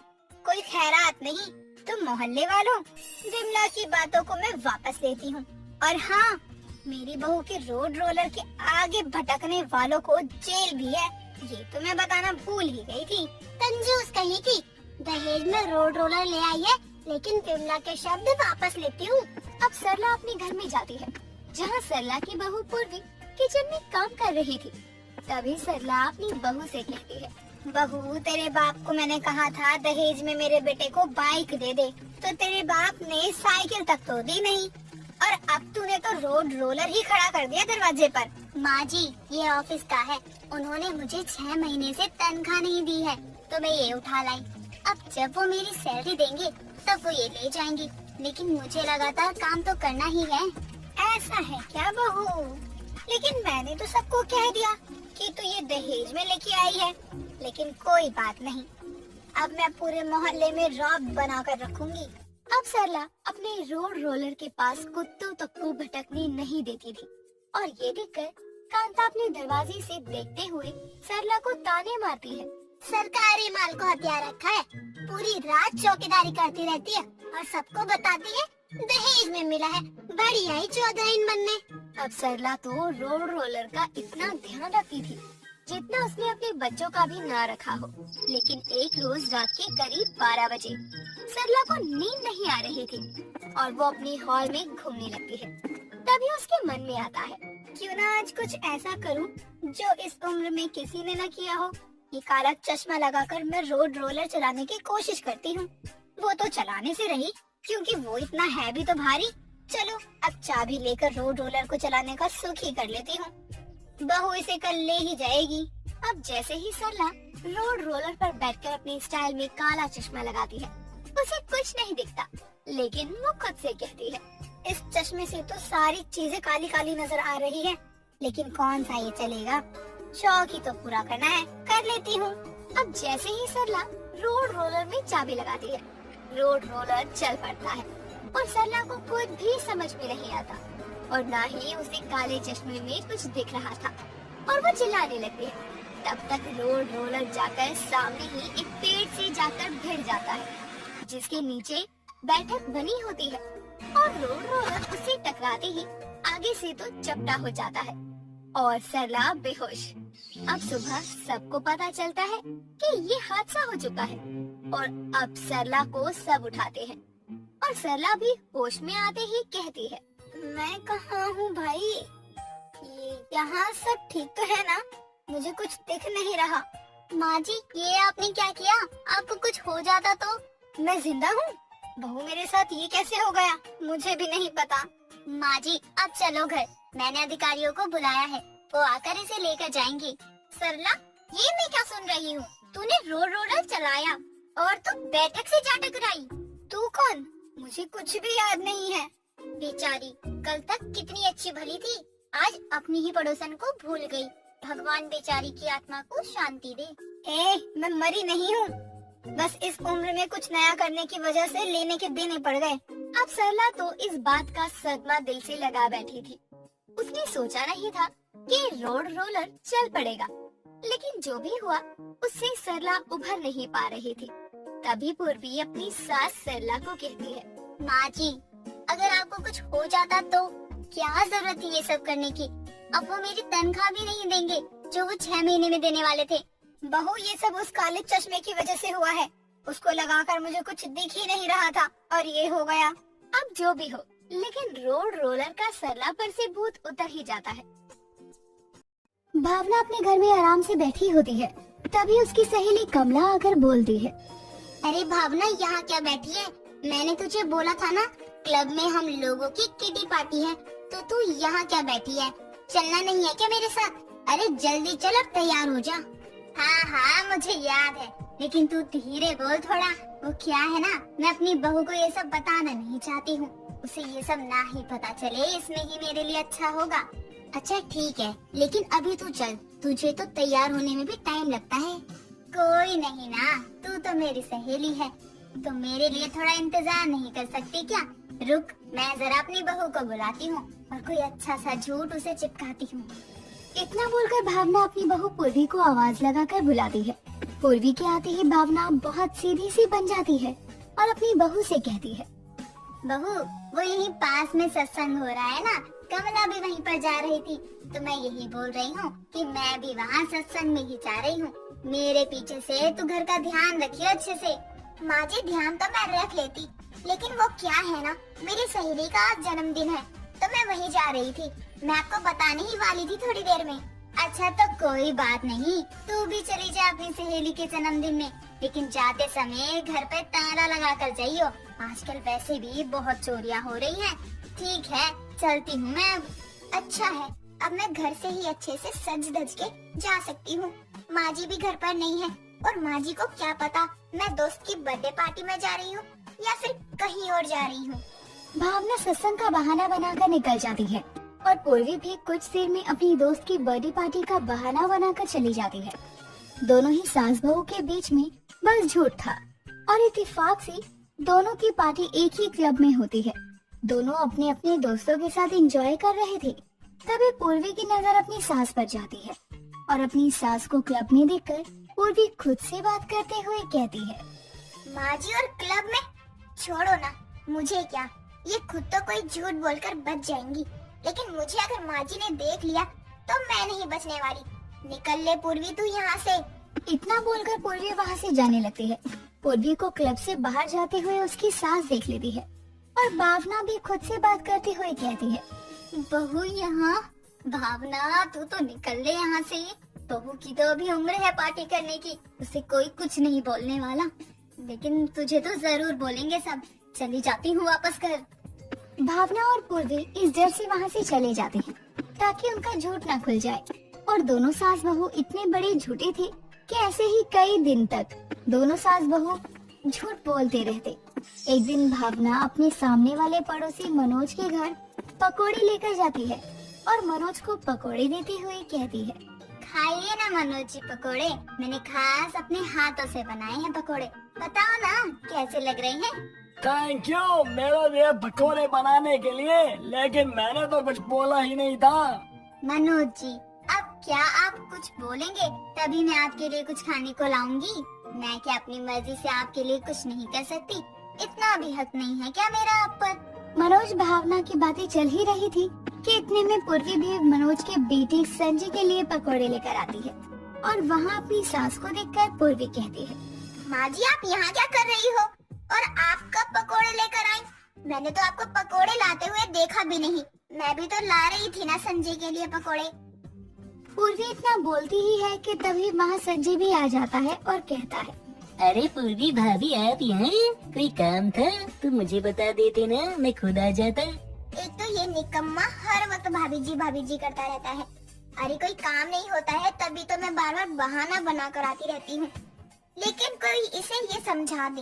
कोई खैरात नहीं। तुम मोहल्ले वालों, विमला की बातों को मैं वापस लेती हूँ। और हाँ, मेरी बहू के रोड रोलर के आगे भटकने वालों को जेल भी है, ये तो मैं बताना भूल ही गई थी। कंजूस कहीं की, दहेज में रोड रोलर ले आई है, लेकिन विमला के शब्द वापस लेती हूँ। अब सरला अपने घर में जाती है, जहाँ सरला की बहू पूर्वी किचन में काम कर रही थी। तभी सरला अपनी बहू से कहती है, बहू तेरे बाप को मैंने कहा था दहेज में मेरे बेटे को बाइक दे दे, तो तेरे बाप ने साइकिल तक तो दी नहीं, और अब तूने तो रोड रोलर ही खड़ा कर दिया दरवाजे पर। माँ जी ये ऑफिस का है, उन्होंने मुझे 6 महीने से तनख्वाह नहीं दी है, तो मैं ये उठा लाई। अब जब वो मेरी सैलरी देंगे तब वो ये ले जाएंगे, लेकिन मुझे लगातार काम तो करना ही है। ऐसा है क्या बहू? लेकिन मैंने तो सबको कह दिया कि तू ये दहेज में लेके आई है। लेकिन कोई बात नहीं, अब मैं पूरे मोहल्ले में रौब बना कर रखूंगी। अब सरला अपने रोड रोलर के पास कुत्तों तक को भटकने नहीं देती थी, और ये देखकर कांता अपने दरवाजे से देखते हुए सरला को ताने मारती है। सरकारी माल को हथियार रखा है, पूरी रात चौकीदारी करती रहती है और सबको बताती है दहेज में मिला है, बड़ी आई चौधरी बनने। अब सरला तो रोड रोलर का इतना ध्यान रखती थी जितना उसने अपने बच्चों का भी ना रखा हो। लेकिन एक रोज रात के करीब 12 बजे सरला को नींद नहीं आ रही थी और वो अपनी हॉल में घूमने लगती है। तभी उसके मन में आता है, क्यों ना आज कुछ ऐसा करूं जो इस उम्र में किसी ने न किया हो। ये काला चश्मा लगाकर मैं रोड रोलर चलाने की कोशिश करती हूँ। वो तो चलाने से रही, क्योंकि वो इतना है भी तो भारी। चलो अब चाबी लेकर रोड रोलर को चलाने का सुख ही कर लेती हूँ। बहू इसे कल ले ही जाएगी। अब जैसे ही सरला रोड रोलर पर बैठकर अपने स्टाइल में काला चश्मा लगाती है, उसे कुछ नहीं दिखता, लेकिन वो खुद से कहती है, इस चश्मे से तो सारी चीजें काली काली नजर आ रही है, लेकिन कौन सा ये चलेगा, शौक ही तो पूरा करना है, कर लेती हूँ। अब जैसे ही सरला रोड रोलर में चाबी लगाती है, रोड रोलर चल पड़ता है और सरला को खुद भी समझ में नहीं आता और ना ही उसे काले चश्मे में कुछ दिख रहा था, और वो चिल्लाने लगती है। तब तक रोड रोलर जाकर सामने ही एक पेड़ से जाकर भिड़ जाता है, जिसके नीचे बैठक बनी होती है, और रोड रोलर उससे टकराते ही आगे से तो चपटा हो जाता है और सरला बेहोश। अब सुबह सबको पता चलता है कि ये हादसा हो चुका है, और अब सरला को सब उठाते हैं, और सरला भी होश में आते ही कहती है, मैं कहाँ हूँ भाई? ये यहाँ सब ठीक तो है ना? मुझे कुछ दिख नहीं रहा। माँ जी ये आपने क्या किया? आपको कुछ हो जाता तो? मैं जिंदा हूँ? बहू मेरे साथ ये कैसे हो गया, मुझे भी नहीं पता। माँ जी अब चलो घर, मैंने अधिकारियों को बुलाया है, वो आकर इसे लेकर जाएंगे। सरला, ये मैं क्या सुन रही हूँ? तूने रोलर चलाया और तू बैठक से जा टकराई। तू कौन? मुझे कुछ भी याद नहीं है। बेचारी कल तक कितनी अच्छी भली थी, आज अपनी ही पड़ोसन को भूल गई। भगवान बेचारी की आत्मा को शांति दे। मैं मरी नहीं हूँ, बस इस उम्र में कुछ नया करने की वजह से लेने के देने पड़ गए। अब सरला तो इस बात का सदमा दिल से लगा बैठी थी। उसने सोचा नहीं था कि रोलर चल पड़ेगा, लेकिन जो भी हुआ उससे सरला उभर नहीं पा रही थी। तभी पूर्वी अपनी सास सरला को कहती है, माँ जी अगर आपको कुछ हो जाता तो क्या जरूरत थी ये सब करने की? अब वो मेरी तनख्वाह भी नहीं देंगे जो वो 6 महीने में देने वाले थे। बहू ये सब उस काले चश्मे की वजह से हुआ है। उसको लगाकर मुझे कुछ दिख ही नहीं रहा था और ये हो गया। अब जो भी हो, लेकिन रोलर का सरला पर से भूत उतर ही जाता है। भावना अपने घर में आराम से बैठी होती है, तभी उसकी सहेली कमला आकर बोलती है, अरे भावना यहाँ क्या बैठी है? मैंने तुझे बोला था ना क्लब में हम लोगों की किटी पार्टी है, तो तू यहाँ क्या बैठी है? चलना नहीं है क्या मेरे साथ? अरे जल्दी चल अब तैयार हो जा। हाँ मुझे याद है, लेकिन तू धीरे बोल थोड़ा। वो क्या है ना, मैं अपनी बहू को ये सब बताना नहीं चाहती हूँ, उसे ये सब ना ही पता चले, इसमें ही मेरे लिए अच्छा होगा। अच्छा ठीक है, लेकिन अभी तू चल, तुझे तो तैयार होने में भी टाइम लगता है। कोई नहीं ना, तू तो मेरी सहेली है, तो मेरे लिए थोड़ा इंतजार नहीं कर सकती क्या? रुक, मैं जरा अपनी बहू को बुलाती हूँ और कोई अच्छा सा झूठ उसे चिपकाती हूँ। इतना बोलकर भावना अपनी बहू पूर्वी को आवाज लगाकर बुलाती है। पूर्वी के आते ही भावना बहुत सीधी सी बन जाती है और अपनी बहू से कहती है, बहू वो यहीं पास में सत्संग हो रहा है ना, कमला भी वहीं पर जा रही थी, तो मैं यही बोल रही हूँ कि मैं भी वहाँ सत्संग में ही जा रही हूँ। मेरे पीछे से तू घर का ध्यान रखियो अच्छे से। माँ जी ध्यान तो मैं रख लेती, लेकिन वो क्या है ना, मेरी सहेली का आज जन्मदिन है, तो मैं वहीं जा रही थी। मैं आपको बताने ही वाली थी थोड़ी देर में। अच्छा तो कोई बात नहीं, तू भी चली जा अपनी सहेली के जन्मदिन में, लेकिन जाते समय घर पे ताला लगा कर जाइयो, आजकल वैसे भी बहुत चोरियां हो रही हैं। ठीक है चलती हूँ मैं अब। अच्छा है, अब मैं घर से ही अच्छे से सज धज के जा सकती हूँ। माँ जी भी घर पर नहीं है, और माँ जी को क्या पता मैं दोस्त की बर्थडे पार्टी में जा रही हूँ या फिर कहीं और जा रही हूँ। भावना सत्संग का बहाना बनाकर निकल जाती है और पूर्वी भी कुछ देर में अपनी दोस्त की बर्थडे पार्टी का बहाना बनाकर चली जाती है। दोनों ही सास बहू के बीच में बस झूठ था और इत्तेफाक से दोनों की पार्टी एक ही क्लब में होती है। दोनों अपने अपने दोस्तों के साथ एंजॉय कर रहे थे। तभी पूर्वी की नजर अपनी सास पर जाती है और अपनी सास को क्लब में देखकर पूर्वी खुद से बात करते हुए कहती है, माँ जी और क्लब में? छोड़ो ना, मुझे क्या, ये खुद तो कोई झूठ बोलकर बच जाएंगी, लेकिन मुझे अगर माँ जी ने देख लिया तो मैं नहीं बचने वाली। निकल ले पूर्वी तू यहाँ से। इतना बोलकर पूर्वी वहाँ से जाने लगती है। पूर्वी को क्लब से बाहर जाते हुए उसकी सास देख लेती है और भावना भी खुद से बात करते हुए कहती है, बहू यहाँ? भावना तू तो निकल ले यहाँ से, बहू की तो अभी उम्र है पार्टी करने की, उसे कोई कुछ नहीं बोलने वाला, लेकिन तुझे तो जरूर बोलेंगे सब। चली जाती हूँ वापस घर। भावना और पूर्वी इस डर से वहाँ से चले जाते हैं ताकि उनका झूठ न खुल जाए। और दोनों सास बहू इतने बड़े झूठे थे कि ऐसे ही कई दिन तक दोनों सास बहू झूठ बोलते रहते। एक दिन भावना अपने सामने वाले पड़ोसी मनोज के घर पकोड़े लेकर जाती है और मनोज को पकोड़े देते हुए कहती है, खाइए ना मनोज जी पकोड़े, मैंने खास अपने हाथों से बनाए हैं पकोड़े, बताओ ना कैसे लग रहे हैं? थैंक यू मेरे लिए पकौड़े बनाने के लिए, लेकिन मैंने तो कुछ बोला ही नहीं था। मनोज जी अब क्या आप कुछ बोलेंगे तभी मैं आपके लिए कुछ खाने को लाऊंगी। मैं क्या अपनी मर्जी से आपके लिए कुछ नहीं कर सकती? इतना भी हक नहीं है क्या मेरा आप पर? मनोज भावना की बातें चल ही रही थी कि इतने में पूर्वी भी मनोज के बेटे संजय के लिए पकोड़े लेकर आती है और वहाँ अपनी सास को देखकर पूर्वी कहती है, माँ जी आप यहाँ क्या कर रही हो और आप कब पकोड़े लेकर आई? मैंने तो आपको पकोड़े लाते हुए देखा भी नहीं। मैं भी तो ला रही थी ना संजय के लिए पकोड़े। पूर्वी इतना बोलती ही है कि तभी वहाँ संजय भी आ जाता है और कहता है, अरे पूर्वी भाभी आप यहाँ, कोई काम था तो मुझे बता देते ना, मैं खुद आ जाता। एक तो ये निकम्मा हर वक्त भाभी जी करता रहता है। अरे कोई काम नहीं होता है तभी तो मैं बार बार बहाना बना कर आती रहती हूँ, लेकिन कोई इसे ये समझा दे।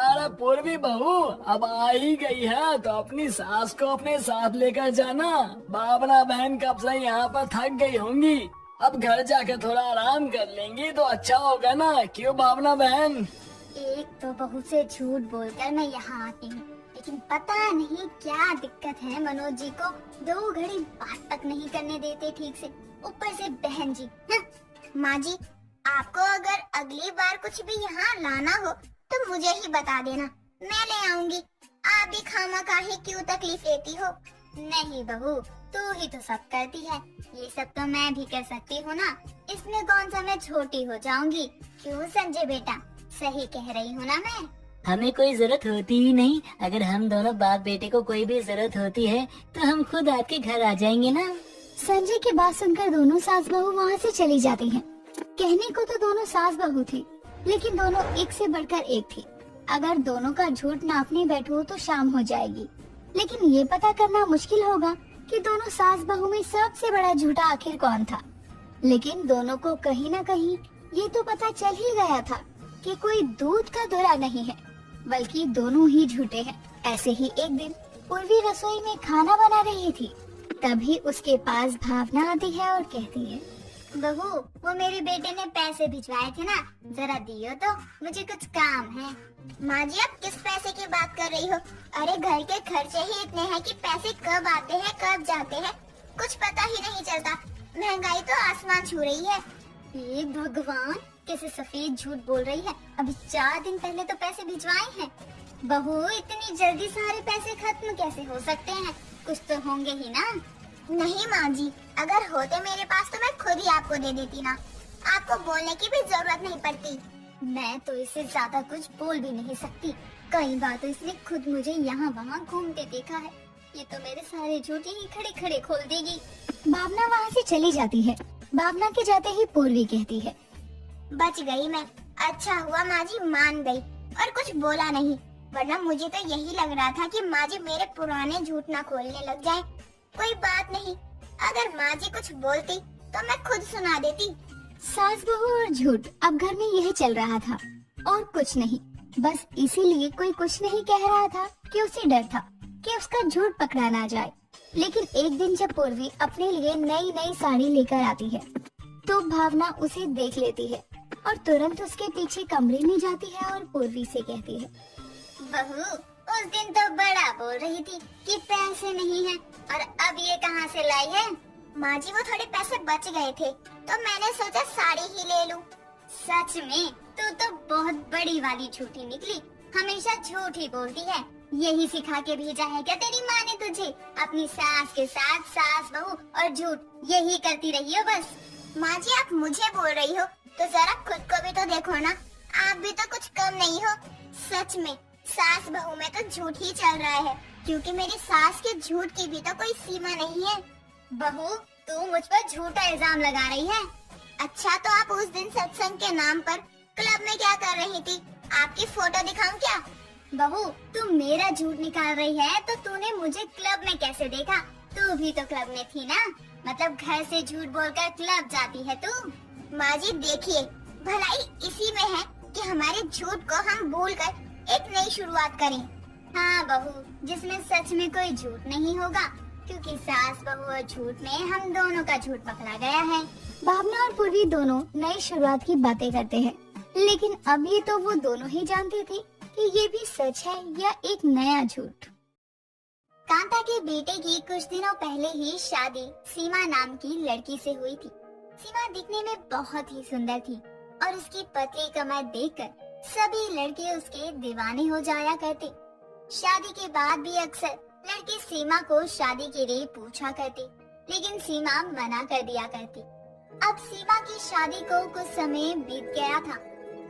अरे पूर्वी बहू, अब आ ही गई है तो अपनी सास को अपने साथ लेकर जाना। बाबना बहन कब से यहाँ पर थक गई होंगी, अब घर जाके थोड़ा आराम कर लेंगी तो अच्छा होगा ना, क्यों बाबना बहन? एक तो बहू से झूठ बोलकर मैं यहाँ आती हूँ, लेकिन पता नहीं क्या दिक्कत है मनोज जी को, 2 घड़ी बात तक नहीं करने देते ठीक से, ऊपर से बहन जी। माँ जी, आपको अगर अगली बार कुछ भी यहाँ लाना हो तो मुझे ही बता देना, मैं ले आऊंगी। आप भी खामखा क्यों तकलीफ लेती हो? नहीं बहू, तू ही तो सब करती है, ये सब तो मैं भी कर सकती हूँ ना, इसमें कौन सा मैं छोटी हो जाऊंगी? क्यों संजय बेटा, सही कह रही हूँ ना मैं? हमें कोई जरूरत होती ही नहीं, अगर हम दोनों बाप बेटे को कोई भी जरूरत होती है तो हम खुद आपके घर आ जाएंगे ना। संजय की बात सुनकर दोनों सास बहू वहाँ से चली जाती हैं। कहने को तो दोनों सास बहू थी, लेकिन दोनों एक से बढ़कर एक थी। अगर दोनों का झूठ नापने बैठो तो शाम हो जाएगी, लेकिन ये पता करना मुश्किल होगा कि दोनों सास बहू में सबसे बड़ा झूठा आखिर कौन था। लेकिन दोनों को कहीं न कहीं ये तो पता चल ही गया था कि कोई दूध का धुरा नहीं है, बल्कि दोनों ही झूठे हैं। ऐसे ही एक दिन पूर्वी रसोई में खाना बना रही थी, तभी उसके पास भावना आती है और कहती है, बहू, वो मेरे बेटे ने पैसे भिजवाए थे ना, जरा दियो तो, मुझे कुछ काम है। माँ जी, आप किस पैसे की बात कर रही हो? अरे घर के खर्चे ही इतने हैं कि पैसे कब आते हैं कब जाते हैं कुछ पता ही नहीं चलता। महंगाई तो आसमान छू रही है। ये भगवान, कैसे सफेद झूठ बोल रही है, अभी 4 दिन पहले तो पैसे भिजवाए हैं। बहू, इतनी जल्दी सारे पैसे खत्म कैसे हो सकते हैं? कुछ तो होंगे ही ना। नहीं माँ जी, अगर होते मेरे पास तो मैं खुद ही आपको दे देती ना, आपको बोलने की भी जरूरत नहीं पड़ती। मैं तो इससे ज्यादा कुछ बोल भी नहीं सकती, कई बार तो इसने खुद मुझे यहाँ वहाँ घूमते देखा है। ये तो मेरे सारे झूठे ही खड़े खड़े खोल देगी। भावना वहाँ से चली जाती है। भावना के जाते ही पूर्वी कहती है, बच गई मैं, अच्छा हुआ माँ जी मान गई और कुछ बोला नहीं, वरना मुझे तो यही लग रहा था कि माँ जी मेरे पुराने झूठ ना खोलने लग जाए। कोई बात नहीं, अगर माँ जी कुछ बोलती तो मैं खुद सुना देती। सास बहू और झूठ, अब घर में यही चल रहा था और कुछ नहीं। बस इसीलिए कोई कुछ नहीं कह रहा था कि उसे डर था कि उसका झूठ पकड़ा ना जाए। लेकिन एक दिन जब पूर्वी अपने लिए नई नई साड़ी लेकर आती है, तो भावना उसे देख लेती है और तुरंत उसके पीछे कमरे में जाती है और पूर्वी से कहती है, बहू, उस दिन तो बड़ा बोल रही थी कि पैसे नहीं हैं, और अब ये कहाँ से लाई है? माँ जी, वो थोड़े पैसे बच गए थे तो मैंने सोचा साड़ी ही ले लूं। सच में तू तो बहुत बड़ी वाली झूठी निकली, हमेशा झूठ ही बोलती है। यही सिखा के भेजा है क्या तेरी माँ ने तुझे? अपनी सास के साथ सास बहू और झूठ यही करती रही हो बस। माँ जी, आप मुझे बोल रही हो तो जरा खुद को भी तो देखो ना, आप भी तो कुछ कम नहीं हो। सच में सास बहू में तो झूठ ही चल रहा है, क्योंकि मेरी सास के झूठ की भी तो कोई सीमा नहीं है। बहू, तू मुझ पर झूठा इल्जाम लगा रही है। अच्छा, तो आप उस दिन सत्संग के नाम पर क्लब में क्या कर रही थी? आपकी फोटो दिखाऊं क्या? बहू, तू मेरा झूठ निकाल रही है तो तूने मुझे क्लब में कैसे देखा? तू भी तो क्लब में थी ना, मतलब घर से झूठ बोलकर क्लब जाती है तू। माँ जी देखिए, भलाई इसी में है कि हमारे झूठ को हम भूलकर एक नई शुरुआत करें। हाँ बहू, जिसमें सच में कोई झूठ नहीं होगा, क्योंकि सास बहू और झूठ में हम दोनों का झूठ पकड़ा गया है। भावना और पूर्वी दोनों नई शुरुआत की बातें करते हैं, लेकिन अब ये तो वो दोनों ही जानती थी कि ये भी सच है या एक नया झूठ। कांता के बेटे की कुछ दिनों पहले ही शादी सीमा नाम की लड़की से हुई थी। सीमा दिखने में बहुत ही सुंदर थी और उसकी पतली कमर देखकर सभी लड़के उसके दीवाने हो जाया करते। शादी के बाद भी अक्सर लड़के सीमा को शादी के लिए पूछा करते, लेकिन सीमा मना कर दिया करती। अब सीमा की शादी को कुछ समय बीत गया था।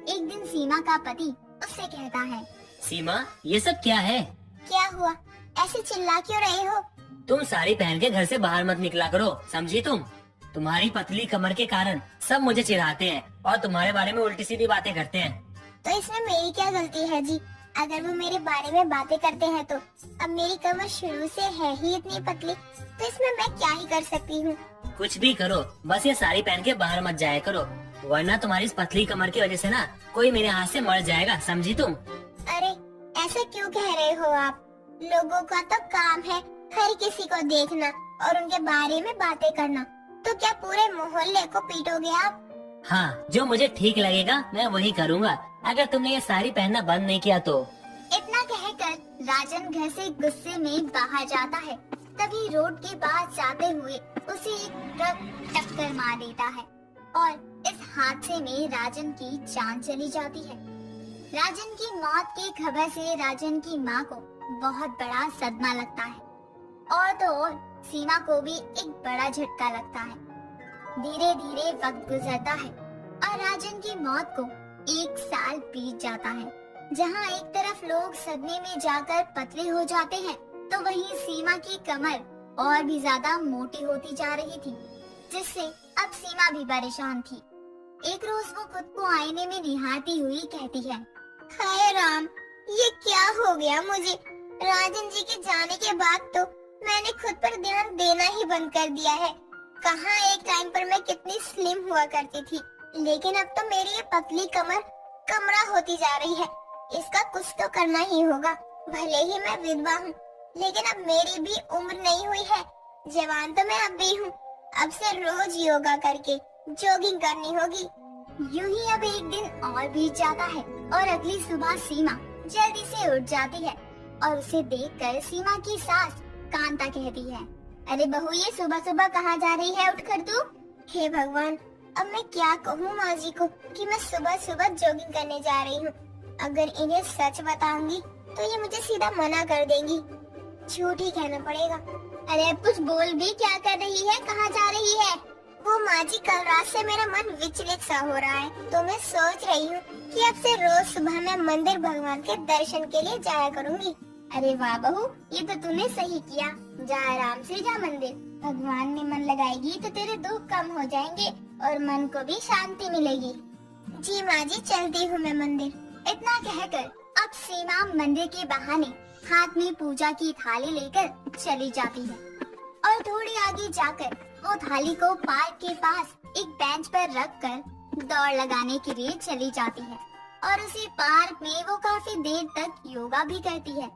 एक दिन सीमा का पति उससे कहता है, सीमा, ये सब क्या है? क्या हुआ, ऐसे चिल्ला क्यों रहे हो? तुम साड़ी पहन के घर से बाहर मत निकला करो, समझी तुम? तुम्हारी पतली कमर के कारण सब मुझे चिढ़ाते हैं और तुम्हारे बारे में उल्टी सीधी बातें करते हैं। तो इसमें मेरी क्या गलती है जी? अगर वो मेरे बारे में बातें करते हैं तो अब मेरी कमर शुरू से है ही इतनी पतली, तो इसमें मैं क्या ही कर सकती हूँ। कुछ भी करो, बस ये साड़ी पहन के बाहर मत जाया करो, वरना तुम्हारी इस पतली कमर की वजह से ना कोई मेरे हाथ से मर जाएगा, समझी तुम? अरे ऐसा क्यों कह रहे हो आप? लोगों का तो काम है हर किसी को देखना और उनके बारे में बातें करना, तो क्या पूरे मोहल्ले को पीटोगे आप? हाँ, जो मुझे ठीक लगेगा मैं वही करूँगा, अगर तुमने ये साड़ी पहनना बंद नहीं किया तो। इतना कहकर राजन घर से गुस्से में बाहर जाता है। तभी रोड के पास जाते हुए उसे एक ट्रक टक्कर मार देता है और इस हादसे में राजन की जान चली जाती है। राजन की मौत की खबर से राजन की माँ को बहुत बड़ा सदमा लगता है और तो और सीमा को भी एक बड़ा झटका लगता है। धीरे धीरे वक्त गुजरता है और राजन की मौत को 1 साल बीत जाता है। जहाँ एक तरफ लोग सदमे में जाकर पतले हो जाते हैं, तो वहीं सीमा की कमर और भी ज्यादा मोटी होती जा रही थी, जिससे अब सीमा भी परेशान थी। एक रोज वो खुद को आईने में निहारती हुई कहती है, हाय राम, ये क्या हो गया मुझे? राजन जी के जाने के बाद तो मैंने खुद पर ध्यान देना ही बंद कर दिया है। कहाँ एक टाइम पर मैं कितनी स्लिम हुआ करती थी, लेकिन अब तो मेरी ये पतली कमर कमरा होती जा रही है। इसका कुछ तो करना ही होगा। भले ही मैं विधवा हूँ, लेकिन अब मेरी भी उम्र नहीं हुई है। जवान तो मैं अब भी हूँ। अब से रोज योगा करके जॉगिंग करनी होगी। यूं ही अब एक दिन और बीत जाता है और अगली सुबह सीमा जल्दी से उठ जाती है और उसे देखकर सीमा की सास कांता कहती है, अरे बहू, ये सुबह सुबह कहाँ जा रही है? उठ कर तू। हे भगवान, अब मैं क्या कहूँ माँ जी को कि मैं सुबह सुबह जॉगिंग करने जा रही हूँ। अगर इन्हें सच बताऊंगी तो ये मुझे सीधा मना कर देंगी। झूठ ही कहना पड़ेगा। अरे अब कुछ बोल भी, क्या कर रही है? कहाँ जा रही है? वो माँ जी, कल रात से मेरा मन विचलित सा हो रहा है, तो मैं सोच रही हूँ कि अब से रोज सुबह मैं मंदिर भगवान के दर्शन के लिए जाया करूँगी। अरे वाह बहू, ये तो तूने सही किया। जा, आराम से जा मंदिर। भगवान में मन लगाएगी तो तेरे दुख कम हो जाएंगे और मन को भी शांति मिलेगी। जी माँ जी, चलती हूँ मैं मंदिर। इतना कहकर अब सीमा मंदिर के बहाने हाथ में पूजा की थाली लेकर चली जाती है और थोड़ी आगे जाकर वो थाली को पार्क के पास एक बेंच पर रखकर दौड़ लगाने के लिए चली जाती है और उसी पार्क में वो काफी देर तक योगा भी करती है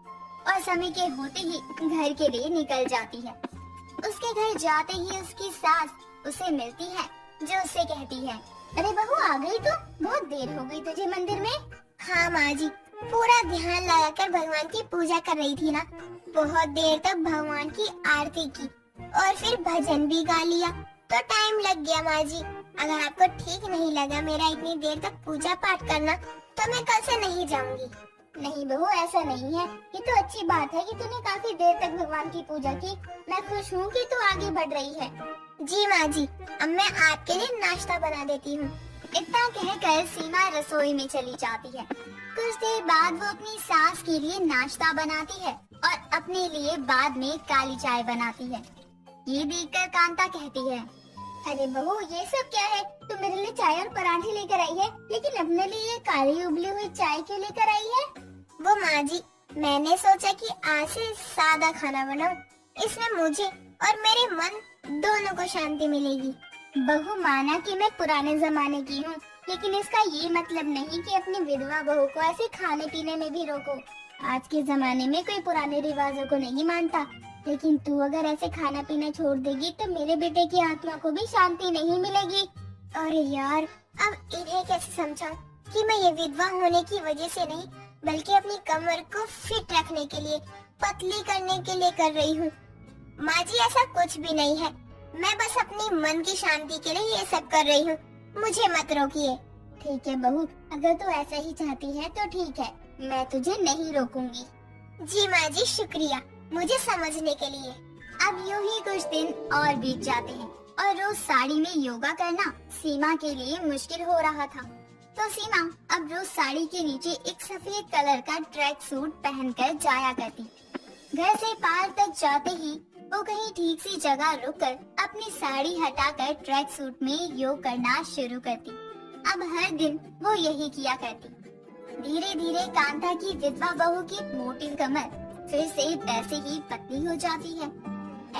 और समय के होते ही घर के लिए निकल जाती है। उसके घर जाते ही उसकी सास उसे मिलती है, जो उससे कहती है, अरे बहू, आ गई तू? बहुत देर हो गई तुझे मंदिर में। हाँ माँ जी, पूरा ध्यान लगाकर भगवान की पूजा कर रही थी ना। बहुत देर तक भगवान की आरती की और फिर भजन भी गा लिया, तो टाइम लग गया माँ जी। अगर आपको ठीक नहीं लगा मेरा इतनी देर तक पूजा पाठ करना, तो मैं कल से नहीं जाऊंगी। नहीं बहू, ऐसा नहीं है। ये तो अच्छी बात है कि तूने काफी देर तक भगवान की पूजा की। मैं खुश हूँ कि तू आगे बढ़ रही है। जी माँ जी, अब मैं आपके लिए नाश्ता बना देती हूँ। इतना कहकर सीमा रसोई में चली जाती है। कुछ देर बाद वो अपनी सास के लिए नाश्ता बनाती है और अपने लिए बाद में काली चाय बनाती है। ये देखकर कांता कहती है, अरे बहू, ये सब क्या है? तू मेरे लिए चाय और पराठे लेकर आई है, लेकिन अपने लिए ये काली उबली हुई चाय क्यों लेकर आई है? वो माँ जी, मैंने सोचा कि आज से सादा खाना बनाऊं। इसमें मुझे और मेरे मन दोनों को शांति मिलेगी। बहू, माना कि मैं पुराने जमाने की हूँ, लेकिन इसका ये मतलब नहीं कि अपनी विधवा बहू को ऐसे खाने पीने में भी रोको। आज के जमाने में कोई पुराने रिवाजों को नहीं मानता, लेकिन तू अगर ऐसे खाना पीना छोड़ देगी तो मेरे बेटे की आत्मा को भी शांति नहीं मिलेगी। अरे यार, अब इन्हें कैसे समझाऊं कि मैं ये विधवा होने की वजह से नहीं, बल्कि अपनी कमर को फिट रखने के लिए, पतली करने के लिए कर रही हूँ। माँ जी, ऐसा कुछ भी नहीं है। मैं बस अपनी मन की शांति के लिए ये सब कर रही हूँ। मुझे मत रोकिए। ठीक है बहू, अगर तू ऐसा ही चाहती है तो ठीक है, मैं तुझे नहीं रोकूंगी। जी माँ जी, शुक्रिया मुझे समझने के लिए। अब यूं ही कुछ दिन और बीत जाते हैं और रोज साड़ी में योगा करना सीमा के लिए मुश्किल हो रहा था। तो सीमा अब रोज साड़ी के नीचे एक सफेद कलर का ट्रैक सूट पहनकर जाया करती। घर से पार्क तक जाते ही वो कहीं ठीक सी जगह रुककर अपनी साड़ी हटाकर ट्रैक सूट में योग करना शुरू करती। अब हर दिन वो यही किया करती। धीरे धीरे कांता की विधवा बहू की मोटी कमर फिर से वैसे ही पतली हो जाती है।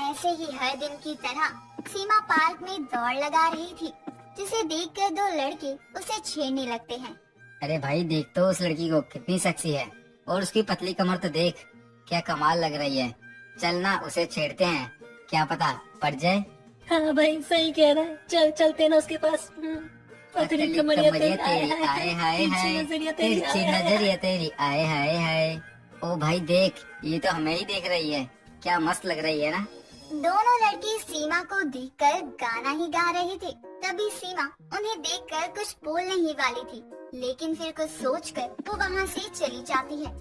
ऐसे ही हर दिन की तरह सीमा पार्क में दौड़ लगा रही थी, जिसे देखकर दो लड़के उसे छेड़ने लगते हैं। अरे भाई देख तो उस लड़की को, कितनी सेक्सी है, और उसकी पतली कमर तो देख, क्या कमाल लग रही है। चलना उसे छेड़ते हैं, क्या पता पड़ जाए। हाँ भाई सही कह रहा है, चल चलते ना उसके पास। पतली कमरिया तेरी, आए हाय हाय, तिरछी नजरिया तेरी, आए हाय हाय। ओ भाई देख, ये तो हमें ही देख रही है, क्या मस्त लग रही है ना। दोनों लड़के सीमा को देखकर गाना ही गा रहे थे। तभी सीमा उन्हें देखकर कुछ बोलने ही वाली थी, लेकिन फिर कुछ सोचकर वो वहाँ से चली जाती है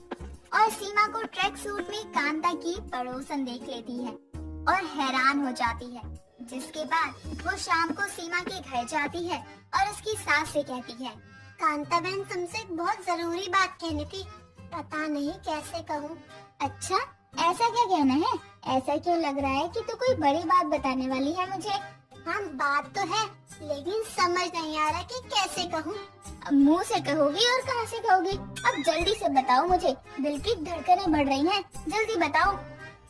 और सीमा को ट्रैक सूट में कांता की पड़ोसन देख लेती है और हैरान हो जाती है। जिसके बाद वो शाम को सीमा के घर जाती है और उसकी सास से कहती है, कांता बहन तुमसे एक बहुत जरूरी बात कहनी थी, पता नहीं कैसे कहूँ। अच्छा ऐसा क्या कहना है? ऐसा क्यों लग रहा है कि तू कोई बड़ी बात बताने वाली है मुझे? हाँ बात तो है, लेकिन समझ नहीं आ रहा कि कैसे कहूँ। अब मुंह से कहोगी और कहाँ से कहोगी? अब जल्दी से बताओ मुझे, दिल की धड़कनें बढ़ रही हैं, जल्दी बताओ।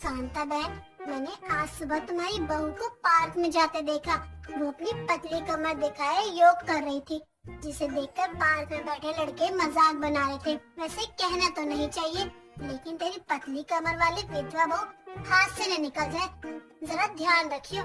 कांता बहन, मैंने आज सुबह तुम्हारी बहू को पार्क में जाते देखा। वो अपनी पतली कमर दिखाए योग कर रही थी, जिसे देखकर पार्क में बैठे लड़के मजाक बना रहे थे। वैसे कहना तो नहीं चाहिए, लेकिन तेरी पतली कमर वाली विधवा बहू हाथ से न निकल जाए, जरा ध्यान रखियो।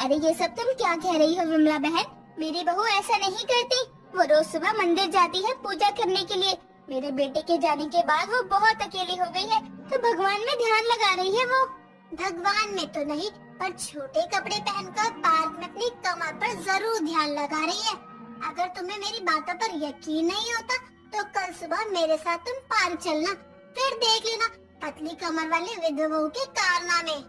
अरे ये सब तुम क्या कह रही हो विमला बहन? मेरी बहू ऐसा नहीं करती। वो रोज सुबह मंदिर जाती है पूजा करने के लिए। मेरे बेटे के जाने के बाद वो बहुत अकेली हो गई है, तो भगवान में ध्यान लगा रही है वो। भगवान में तो नहीं, पर छोटे कपड़े पहनकर पार्क में अपनी कमर पर जरूर ध्यान लगा रही है। अगर तुम्हें मेरी बातों पर यकीन नहीं होता तो कल सुबह मेरे साथ तुम पार्क चलना, फिर देख लेना पतली कमर वाली विधवा बहू के कारनामे।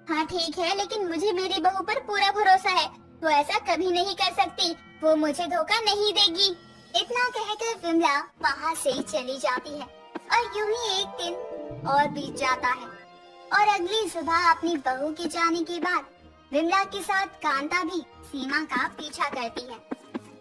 हाँ ठीक है, लेकिन मुझे मेरी बहू पर पूरा भरोसा है। वो ऐसा कभी नहीं कर सकती, वो मुझे धोखा नहीं देगी। इतना कहकर विमला वहाँ से चली जाती है और यूं ही एक दिन और बीत जाता है और अगली सुबह अपनी बहू के जाने के बाद विमला के साथ कांता भी सीमा का पीछा करती है।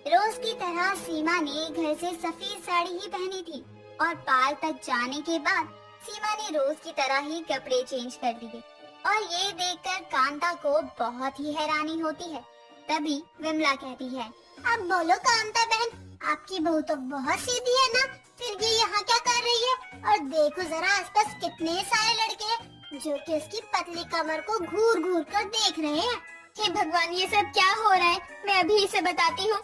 रोज की तरह सीमा ने घर से सफेद साड़ी ही पहनी थी और पार्क तक जाने के बाद सीमा ने रोज की तरह ही कपड़े चेंज कर लिए और ये देखकर कांता को बहुत ही हैरानी होती है। तभी विमला कहती है, अब बोलो कांता बहन, आपकी बहू तो बहुत सीधी है ना, फिर ये यहाँ क्या कर रही है? और देखो जरा आसपास कितने सारे लड़के हैं जो कि उसकी पतली कमर को घूर घूर कर देख रहे हैं। हे भगवान, ये सब क्या हो रहा है? मैं अभी इसे बताती हूँ।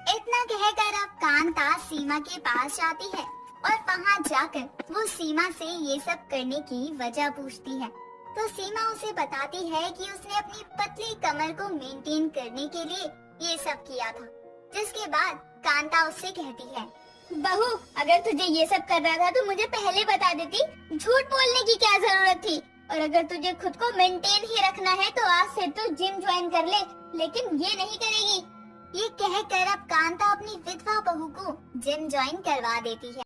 इतना कहकर अब कांता सीमा के पास जाती है और वहाँ जाकर वो सीमा से ये सब करने की वजह पूछती है। तो सीमा उसे बताती है कि उसने अपनी पतली कमर को मेंटेन करने के लिए ये सब किया था। जिसके बाद कांता उससे कहती है, बहू अगर तुझे ये सब करना था तो मुझे पहले बता देती, झूठ बोलने की क्या जरूरत थी? और अगर तुझे खुद को मेंटेन ही रखना है तो आज से तू जिम ज्वाइन कर ले, लेकिन ये नहीं करेगी। ये कहकर अब कांता अपनी विधवा बहू को जिम ज्वाइन करवा देती है।